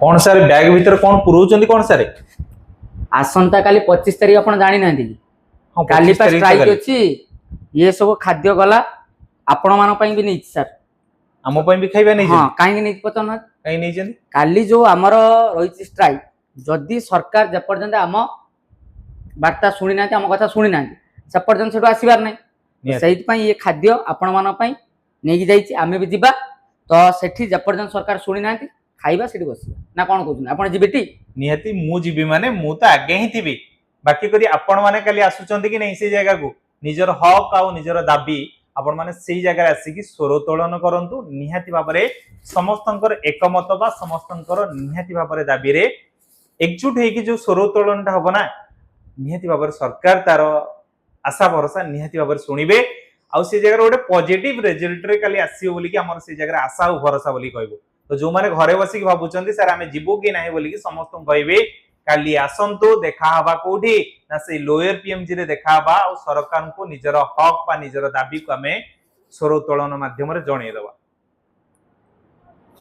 कौन सारे बैग भीतर कौन पुरौचंदी कौन सारे आसंता काली 25 तारीख आपण जानि ना कि हां काली 25 पा तारीख तो स्ट्राइक काली अछि ये सब खाद्य गला आपण मान पई भी नहीं सर हम पई भी खाइबा नहीं हां काहे नहीं पता ना काई नहीं जंदी काली जो हमर रही स्ट्राइक जदि सरकार जे पर्यंत आम वार्ता शुणी ना आम कथा शुणी ना से पर्यंत सेठू आसबार नहीं से ये खाद्य आपण मान पई नहीं जाइए आम भी जीवा तो सेठी जे पर्यंत सरकार शुणी ना खाइबा सेठी बसिबा ना कोन कहउछन आपण जीबेटी निहाती मु जीबी माने मु तो आगे ही थिबी बाकी करी आपण माने काली आसुचंदी कि नहीं से जगह को निजर हक आ निजर दाबी आपण माने सेही जगह आसी कि स्वर तोलन करंतु निहाती भाबरे समस्तंकर एकमत बा समस्तंकर निहाती भाबरे दाबी रे एकजुट हे कि जो स्वर तोलनटा हबो ना निहाती भाबरे सरकार तार आशा भरोसा निहाती भाबरे सुनिबे आ से जगह गोटे पॉजिटिव रिजल्ट रे काली आसीबो बोली कि हमर से जगह आशा और भरोसा बोली कहबो तो जो माने घरे बसी कि भाबुचंदी सर आमे जीवो कि नाही बोली कि समस्त कहबे काली आसंतु देखा हवा कोठी ना से लोअर पीएमजी रे देखा हवा और सरकार को निजर हक पा निजर दाबी को आमे स्वर तोलन माध्यम रे जणै दबा।